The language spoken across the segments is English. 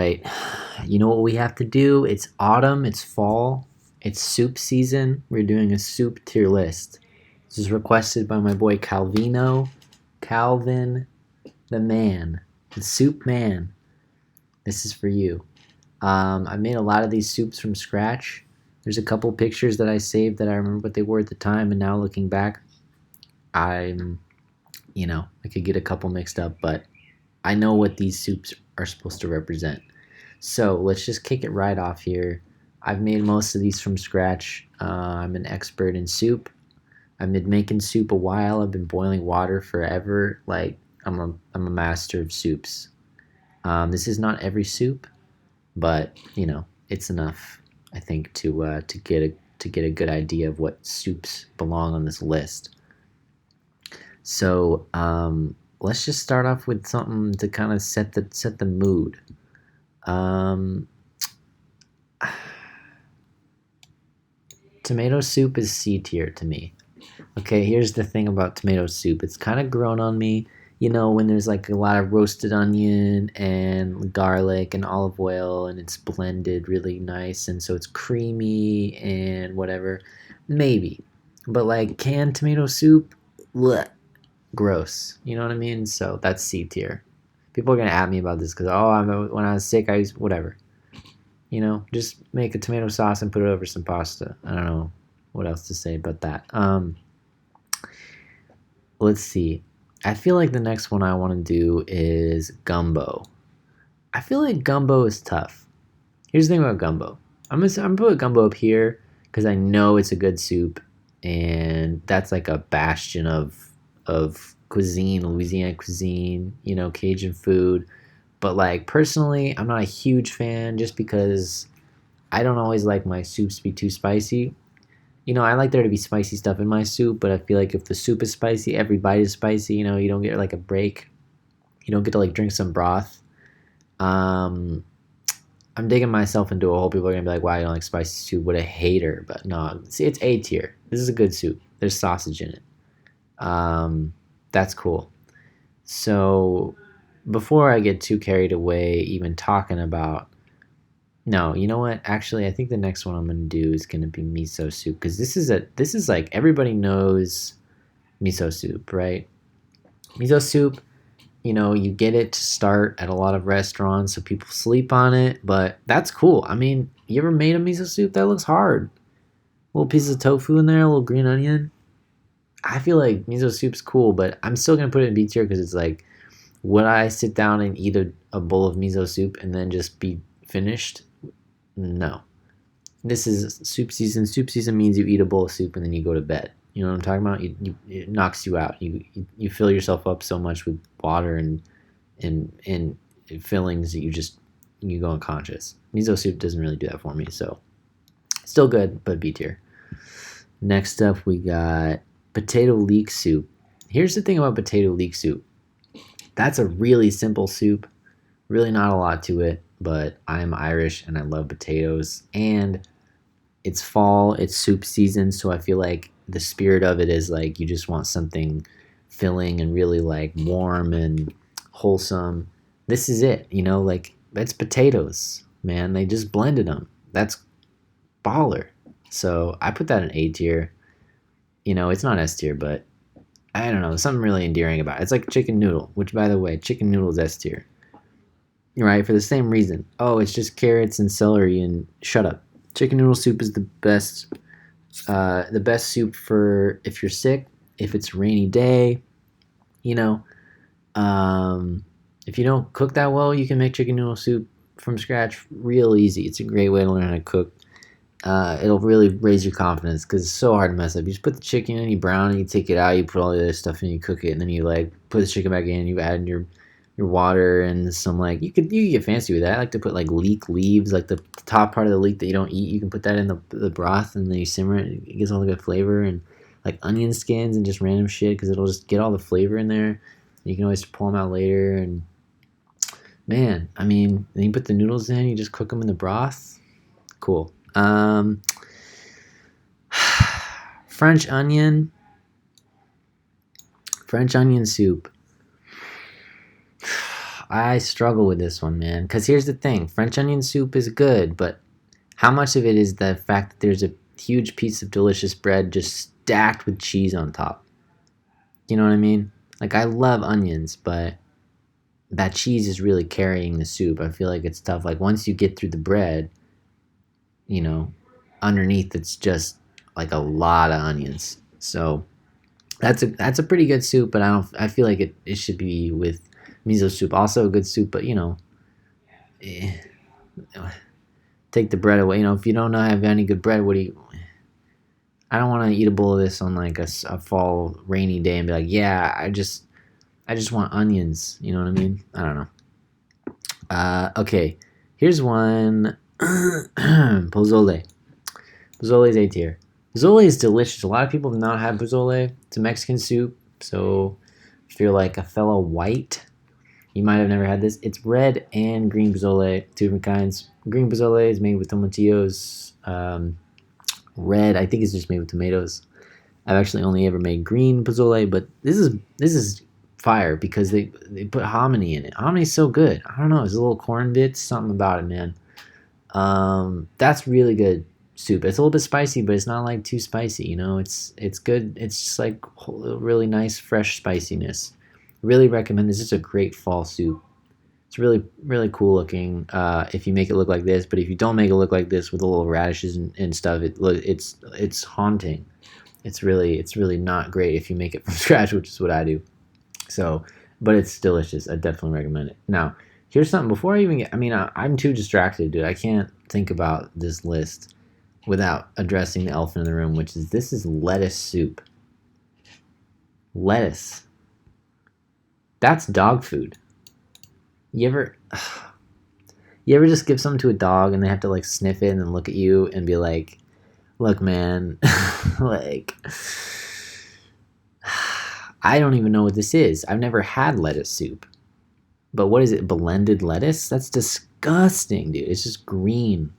Right. You know what we have to do? It's autumn, it's fall, it's soup season. We're doing a soup tier list. This is requested by my boy Calvino. Calvin the man. The soup man. This is for you. I made a lot of these soups from scratch. There's a couple pictures that I saved that I remember what they were at the time, and now looking back, I'm, I could get a couple mixed up, but I know what these soups are supposed to represent. So let's just kick it right off here. I've made most of these from scratch. I'm an expert in soup. I've been making soup a while. I've been boiling water forever. Like I'm a master of soups. This is not every soup, but it's enough. I think to get a good idea of what soups belong on this list. So let's just start off with something to kind of set the mood. Um, Tomato soup is C tier to me. Okay, here's the thing about tomato soup. It's kind of grown on me, when there's like a lot of roasted onion and garlic and olive oil and it's blended really nice and so it's creamy and whatever. Maybe. But like canned tomato soup, bleh, gross. You know what I mean? So that's C tier. People are gonna at me about this because when I was sick, I used whatever. Just make a tomato sauce and put it over some pasta. I don't know what else to say about that. Let's see. I feel like the next one I want to do is gumbo. I feel like gumbo is tough. Here's the thing about gumbo. I'm gonna put gumbo up here because I know it's a good soup, and that's like a bastion of cuisine, Louisiana cuisine, Cajun food. But like personally, I'm not a huge fan just because I don't always like my soups to be too spicy. I like there to be spicy stuff in my soup, but I feel like if the soup is spicy, every bite is spicy. You don't get like a break. You don't get to like drink some broth. Um, I'm digging myself into a hole. People are gonna be like, "Why you don't like spicy soup? What a hater!" But no, see, it's A tier. This is a good soup. There's sausage in it. Um, that's cool. So before I get too carried away, even talking about no, you know what? Actually, I think the next one I'm gonna do is gonna be miso soup because this is like everybody knows miso soup, right? Miso soup, you get it to start at a lot of restaurants, so people sleep on it, but that's cool. I mean, you ever made a miso soup? That looks hard. A little piece of tofu in there, a little green onion. I feel like miso soup's cool, but I'm still gonna put it in B tier because it's like, would I sit down and eat a bowl of miso soup and then just be finished? No. This is soup season. Soup season means you eat a bowl of soup and then you go to bed. You know what I'm talking about? It knocks you out. You fill yourself up so much with water and fillings that you go unconscious. Miso soup doesn't really do that for me, so still good, but B tier. Next up, we got potato leek soup. Here's the thing about potato leek soup. That's a really simple soup. Really not a lot to it, but I'm Irish and I love potatoes. And it's fall, it's soup season, so I feel like the spirit of it is like you just want something filling and really like warm and wholesome. This is it, like it's potatoes, man. They just blended them. That's baller. So I put that in A tier. It's not S tier, but I don't know, something really endearing about it. It's like chicken noodle, which by the way, chicken noodle is S tier. Right, for the same reason. Oh, it's just carrots and celery and shut up. Chicken noodle soup is the best soup for if you're sick, if it's a rainy day, you know. Um, if you don't cook that well, you can make chicken noodle soup from scratch real easy. It's a great way to learn how to cook. It'll really raise your confidence because it's so hard to mess up. You just put the chicken in, you brown it, you take it out, you put all the other stuff in, you cook it, and then you like put the chicken back in. You add your water and some like you get fancy with that. I like to put like leek leaves, like the top part of the leek that you don't eat. You can put that in the broth and then you simmer it. It gets all the good flavor and like onion skins and just random shit because it'll just get all the flavor in there. You can always pull them out later and man, I mean, then you put the noodles in, you just cook them in the broth. Cool. French onion soup. I struggle with this one, man. Because here's the thing: French onion soup is good, but how much of it is the fact that there's a huge piece of delicious bread just stacked with cheese on top? You know what I mean? Like I love onions, but that cheese is really carrying the soup. I feel like it's tough. Like once you get through the bread, you know, underneath it's just like a lot of onions. So that's a pretty good soup, but I feel like it should be with miso soup. Also a good soup, but eh, take the bread away. If you don't have any good bread, what do you? I don't want to eat a bowl of this on like a fall rainy day and be like, yeah, I just want onions. You know what I mean? I don't know. Okay, here's one. Pozole. Pozole is A tier. Pozole is delicious. A lot of people have not had pozole. It's a Mexican soup, so if you're like a fellow white, you might have never had this. It's red and green pozole, two different kinds. Green pozole is made with tomatillos. Red, I think, it's just made with tomatoes. I've actually only ever made green pozole, but this is fire because they put hominy in it. Hominy is so good. I don't know. There's a little corn bits, something about it, man. That's really good soup. It's a little bit spicy, but it's not like too spicy. It's good. It's just like really nice, fresh spiciness. Really recommend this. It's a great fall soup. It's really really cool looking. If you make it look like this, but if you don't make it look like this with the little radishes and stuff, it's haunting. It's really not great if you make it from scratch, which is what I do. So, but it's delicious. I definitely recommend it. Now, here's something before I even get. I mean, I'm too distracted, dude. I can't think about this list without addressing the elephant in the room, which is this is lettuce soup. Lettuce. That's dog food. You ever you ever just give something to a dog and they have to like sniff it and then look at you and be like, "Look, man, like I don't even know what this is. I've never had lettuce soup." But what is it? Blended lettuce? That's disgusting, dude. It's just green.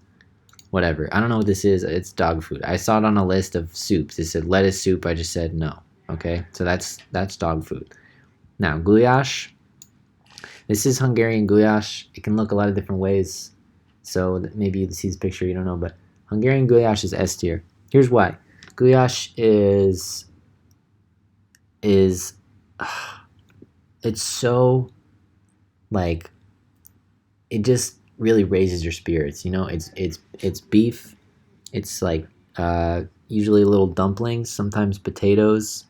Whatever. I don't know what this is. It's dog food. I saw it on a list of soups. It said lettuce soup. I just said no. Okay? So that's dog food. Now, goulash. This is Hungarian goulash. It can look a lot of different ways. So maybe you see this picture, you don't know, but Hungarian goulash is S tier. Here's why. Goulash is it's so like it just really raises your spirits. It's beef. It's like usually little dumplings, sometimes potatoes,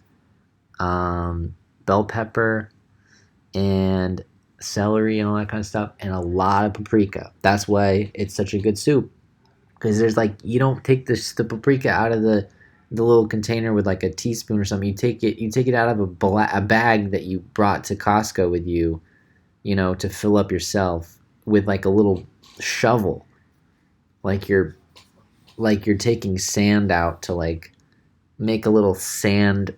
bell pepper, and celery and all that kind of stuff, and a lot of paprika. That's why it's such a good soup, because there's like you don't take the paprika out of the little container with like a teaspoon or something. You take it out of a bag that you brought to Costco with you, to fill up yourself with like a little shovel, like you're taking sand out to like make a little sand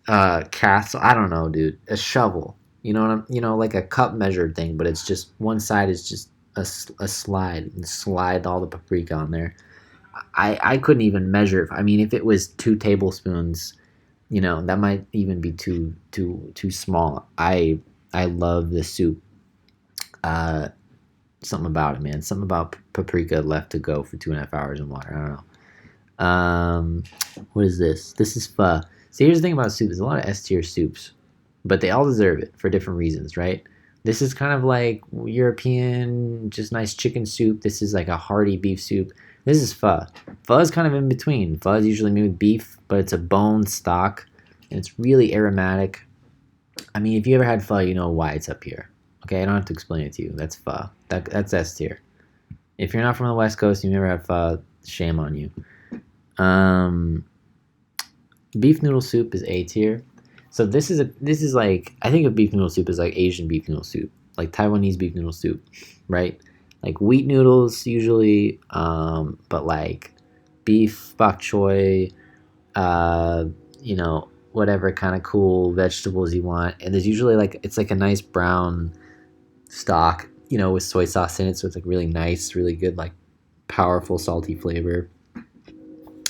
castle. I don't know, dude. A shovel. Like a cup measured thing, but it's just one side is just a slide and slide all the paprika on there. I couldn't even measure it. I mean, if it was 2 tablespoons, that might even be too small. I love the soup. Something about it, man. Something about paprika left to go for 2.5 hours in water. I don't know. What is this? This is pho. See, here's the thing about soup. There's a lot of S tier soups, but they all deserve it for different reasons, right? This is kind of like European, just nice chicken soup. This is like a hearty beef soup. This is pho. Pho is kind of in between. Pho is usually made with beef, but it's a bone stock, and it's really aromatic. I mean, if you ever had pho, you know why it's up here. Okay, I don't have to explain it to you. That's pho. That's S tier. If you're not from the West Coast and you never had pho, shame on you. Beef noodle soup is A tier. So this is like, I think of beef noodle soup as like Asian beef noodle soup, like Taiwanese beef noodle soup, right? Like wheat noodles usually, but like beef bok choy, whatever kind of cool vegetables you want, and there's usually like it's like a nice brown stock, with soy sauce in it, so it's like really nice, really good, like powerful salty flavor.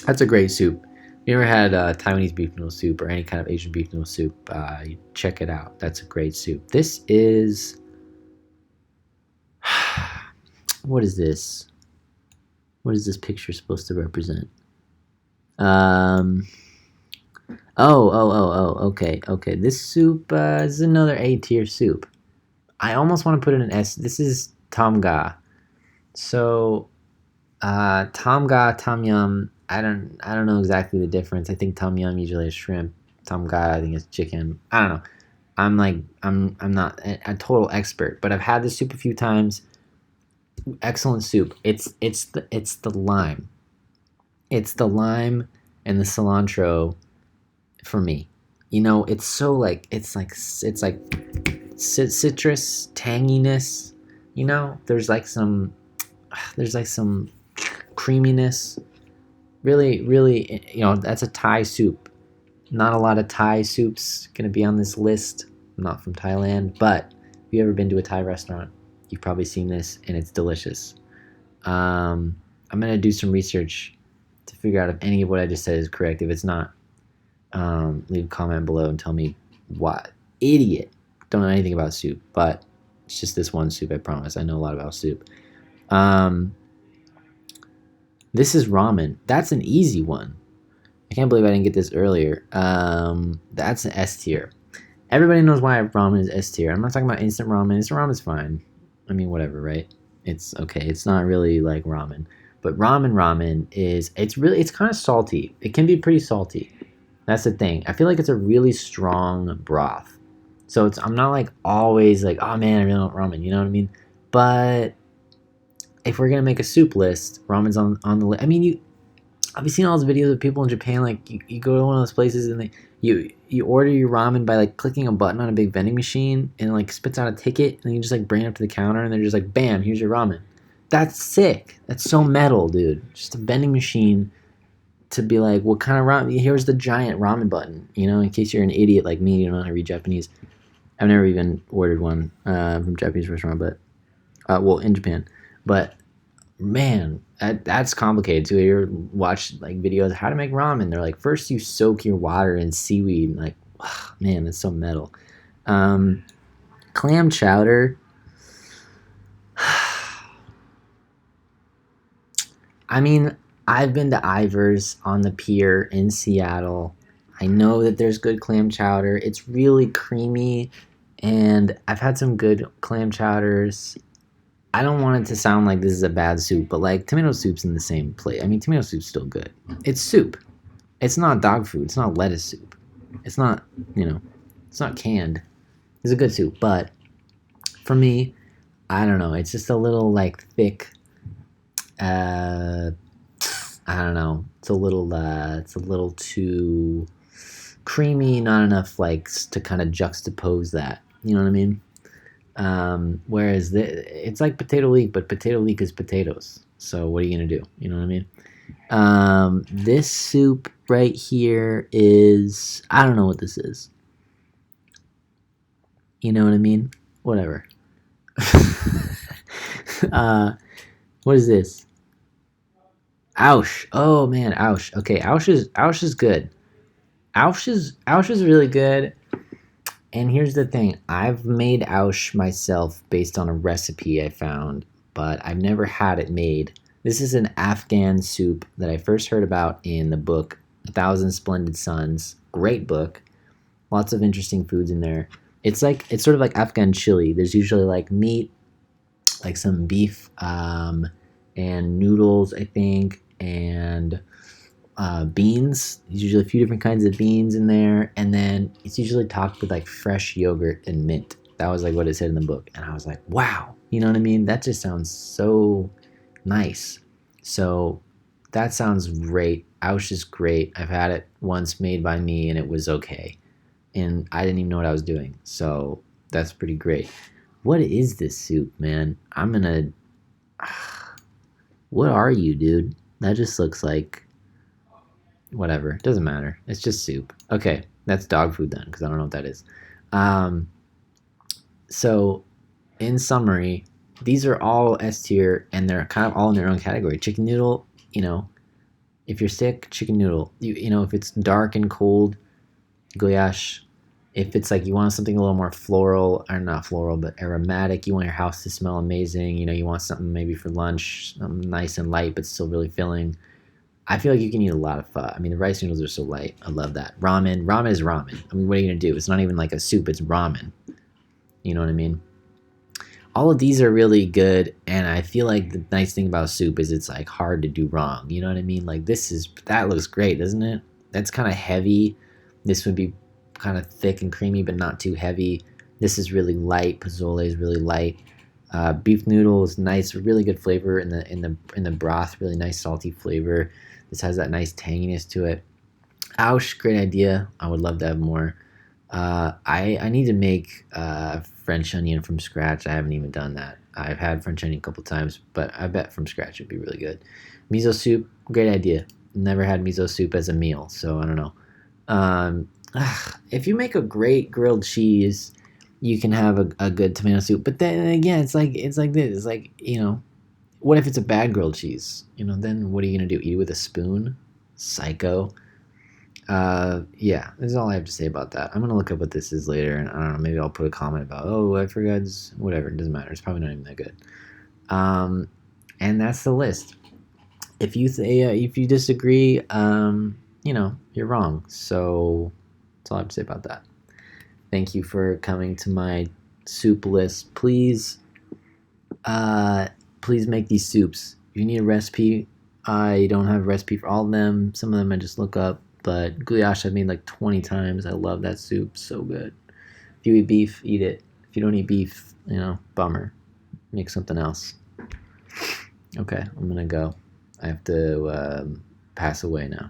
That's a great soup. If you ever had Taiwanese beef noodle soup or any kind of Asian beef noodle soup, check it out. That's a great soup. This is What is this? What is this picture supposed to represent? Um. Okay, okay. This soup is another A tier soup. I almost want to put it in S. This is Tom Ga. So, Tom Ga, Tom Yum. I don't know exactly the difference. I think Tom Yum usually is shrimp. Tom Ga, I think it's chicken. I don't know. I'm not a total expert, but I've had this soup a few times. Excellent soup. It's the lime. It's the lime and the cilantro for me. You know, it's so like it's like citrus tanginess. You know, there's like some creaminess. Really, really, you know, that's a Thai soup. Not a lot of Thai soups gonna be on this list. I'm not from Thailand, but if you ever been to a Thai restaurant, you've probably seen this, and it's delicious. I'm gonna do some research to figure out if any of what I just said is correct. If it's not, leave a comment below and tell me what. Idiot. Don't know anything about soup, but it's just this one soup, I promise. I know a lot about soup. Um, this is ramen. That's an easy one. I can't believe I didn't get this earlier. That's an S tier. Everybody knows why ramen is S tier. I'm not talking about instant ramen. Instant ramen's fine. I mean, whatever, right? It's okay. It's not really like ramen. But ramen is, it's kind of salty. It can be pretty salty. That's the thing. I feel like it's a really strong broth. So I'm not like always like, oh man, I really want ramen. You know what I mean? But if we're gonna make a soup list, ramen's on the list. I mean, have you seen all those videos of people in Japan? Like you go to one of those places and you order your ramen by like clicking a button on a big vending machine and it like spits out a ticket and then you just like bring it up to the counter and they're just like, bam, here's your ramen. That's sick. That's so metal, dude. Just a vending machine to be like, what kind of ramen? Here's the giant ramen button. You know, in case you're an idiot like me, you don't know how to read Japanese. I've never even ordered one from a Japanese restaurant, but well, in Japan. But man, that's complicated too. You watch like videos how to make ramen. They're like, first you soak your water in seaweed. Like, oh, man, that's so metal. Clam chowder. I mean, I've been to Ivar's on the pier in Seattle. I know that there's good clam chowder. It's really creamy, and I've had some good clam chowders. I don't want it to sound like this is a bad soup, but like tomato soup's in the same plate. I mean, tomato soup's still good. It's soup. It's not dog food. It's not lettuce soup. It's not, it's not canned. It's a good soup, but for me, I don't know. It's just a little like thick. I don't know. It's a little too creamy. Not enough like to kind of juxtapose that. You know what I mean? Whereas it's like potato leek, but potato leek is potatoes. So what are you gonna do? You know what I mean? This soup right here is, I don't know what this is. You know what I mean? Whatever. What is this? Ouch. Oh man, ouch. Okay, ouch is good. Ouch is really good. And here's the thing, I've made ouch myself based on a recipe I found, but I've never had it made. This is an Afghan soup that I first heard about in the book A Thousand Splendid Suns. Great book. Lots of interesting foods in there. It's sort of like Afghan chili. There's usually like meat, like some beef, and noodles, I think, and beans. There's usually a few different kinds of beans in there, and then it's usually topped with like fresh yogurt and mint. That was like what it said in the book, and I was like, wow, you know what I mean? That just sounds so nice. So that sounds great. Ouch is great. I've had it once made by me, and it was okay, and I didn't even know what I was doing. So that's pretty great. What is this soup, man? I'm gonna. What are you, dude? That just looks like. Whatever, it doesn't matter. It's just soup. Okay, that's dog food then, because I don't know what that is. So, in summary, these are all S tier, and they're kind of all in their own category. Chicken noodle, if you're sick, chicken noodle. If it's dark and cold, goulash. If it's like you want something a little more floral, or not floral, but aromatic, you want your house to smell amazing. You want something maybe for lunch, nice and light, but still really filling. I feel like you can eat a lot of pho. I mean, the rice noodles are so light. I love that. Ramen is ramen. I mean, what are you gonna do? It's not even like a soup. It's ramen. You know what I mean? All of these are really good, and I feel like the nice thing about soup is it's like hard to do wrong. You know what I mean? Like that looks great, doesn't it? That's kind of heavy. This would be kind of thick and creamy, but not too heavy. This is really light. Pozole is really light. Beef noodle is nice, really good flavor in the broth. Really nice salty flavor. This has that nice tanginess to it. Ouch, great idea. I would love to have more. I need to make French onion from scratch. I haven't even done that. I've had French onion a couple times, but I bet from scratch would be really good. Miso soup, great idea. Never had miso soup as a meal, so I don't know. If you make a great grilled cheese, you can have a good tomato soup. But then again, it's like this. It's like what if it's a bad grilled cheese? Then what are you gonna do? Eat it with a spoon? Psycho. Yeah, this is all I have to say about that. I'm gonna look up what this is later, and I don't know. Maybe I'll put a comment about, oh, I forgot. Whatever, it doesn't matter. It's probably not even that good. Um, and that's the list. If you disagree, you're wrong. So that's all I have to say about that. Thank you for coming to my soup list. Please make these soups. If you need a recipe, I don't have a recipe for all of them. Some of them I just look up. But goulash I've made like 20 times. I love that soup. So good. If you eat beef, eat it. If you don't eat beef, bummer. Make something else. Okay, I'm going to go. I have to pass away now.